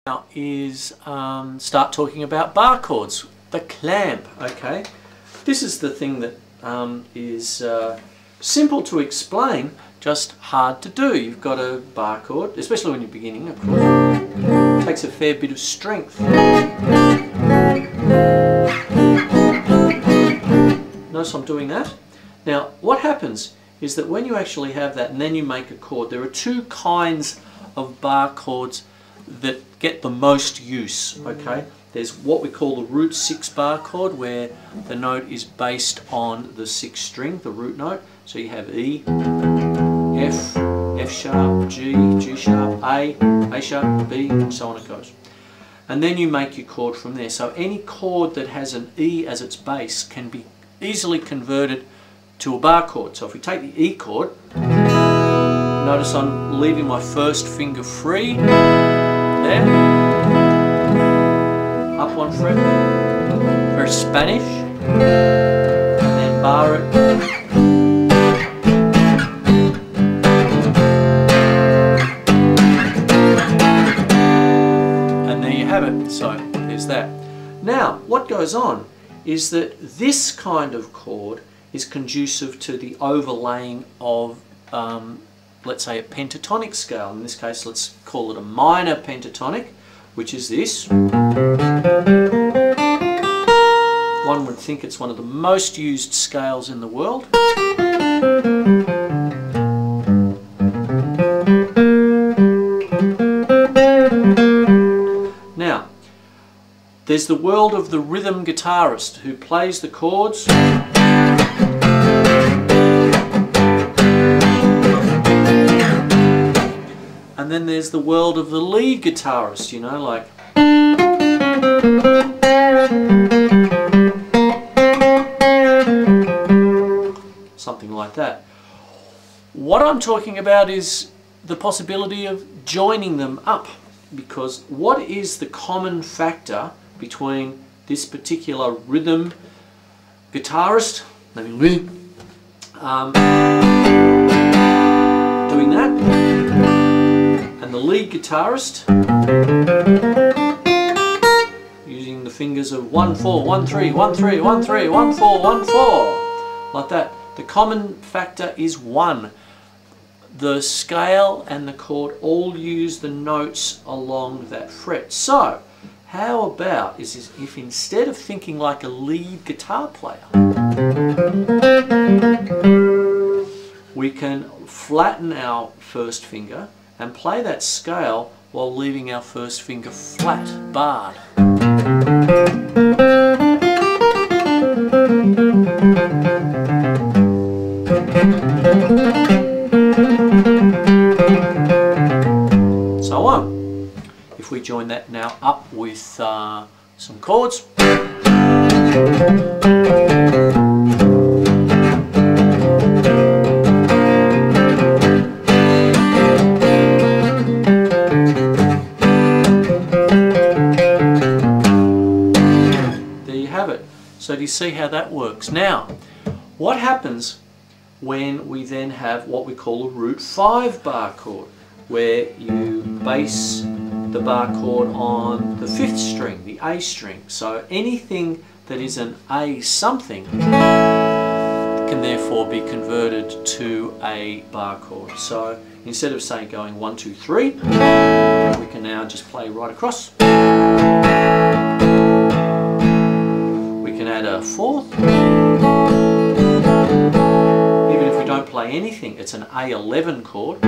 now is start talking about bar chords. The clamp, okay? This is the thing that is simple to explain, just hard to do. You've got a bar chord, especially when you're beginning, of course. It takes a fair bit of strength. Notice I'm doing that. Now, what happens is that when you actually have that and then you make a chord, there are two kinds of bar chords that get the most use, okay? There's what we call the root 6 bar chord, where the note is based on the 6th string, the root note. So you have E, F, F sharp, G, G sharp, A sharp, B, and so on it goes. And then you make your chord from there. So any chord that has an E as its base can be easily converted to a bar chord. So if we take the E chord, notice I'm leaving my first finger free, there, up one fret, very Spanish, and then bar it, and there you have it. So there's that. Now what goes on is that this kind of chord is conducive to the overlaying of let's say a pentatonic scale. In this case, let's call it a minor pentatonic, which is this. One would think it's one of the most used scales in the world. Now, there's the world of the rhythm guitarist who plays the chords. And then there's the world of the lead guitarist, you know, like something like that. What I'm talking about is the possibility of joining them up, because what is the common factor between this particular rhythm guitarist, doing that, and the lead guitarist using the fingers of 1 4 1 3 1 3 1 3 1 4 1 4, like that? The common factor is 1. The scale and the chord all use the notes along that fret. So how about is if instead of thinking like a lead guitar player, we can flatten our first finger and play that scale while leaving our first finger flat, barred. So on. If we join that now up with some chords. So do you see how that works? Now, what happens when we then have what we call a root 5 bar chord, where you base the bar chord on the 5th string, the A string. So anything that is an A something can therefore be converted to a bar chord. So instead of say going 1 2 3, we can now just play right across. Add a 4th. Even if we don't play anything, it's an A11 chord.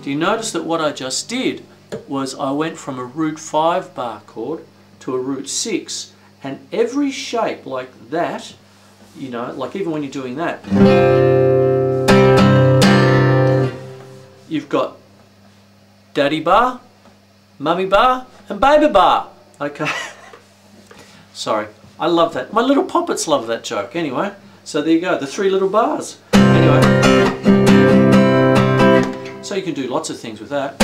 Do you notice that what I just did was I went from a root 5 bar chord to a root 6, and every shape like that, you know, like even when you're doing that, you've got daddy bar, mummy bar, and baby bar. Okay. Sorry, I love that. My little poppets love that joke. Anyway, so there you go, the 3 little bars. Anyway, so you can do lots of things with that.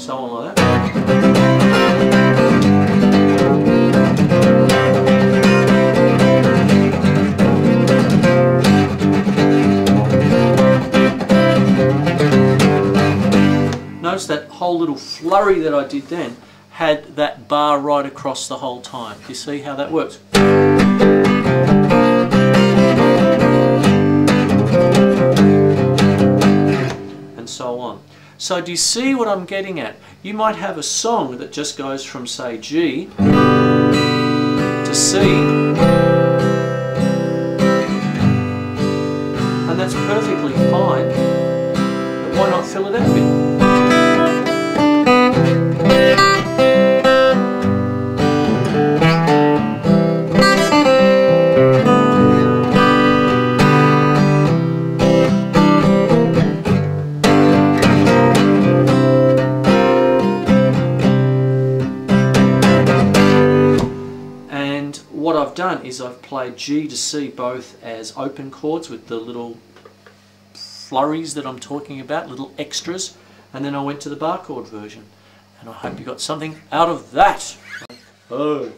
so on like that. Notice that whole little flurry that I did then had that bar right across the whole time. Do you see how that works? And so on. So do you see what I'm getting at? You might have a song that just goes from, say, G to C, and that's perfectly fine, but why not fill it out a bit? What I've done is I've played G to C both as open chords with the little flurries that I'm talking about, little extras, and then I went to the bar chord version. And I hope you got something out of that. Oh.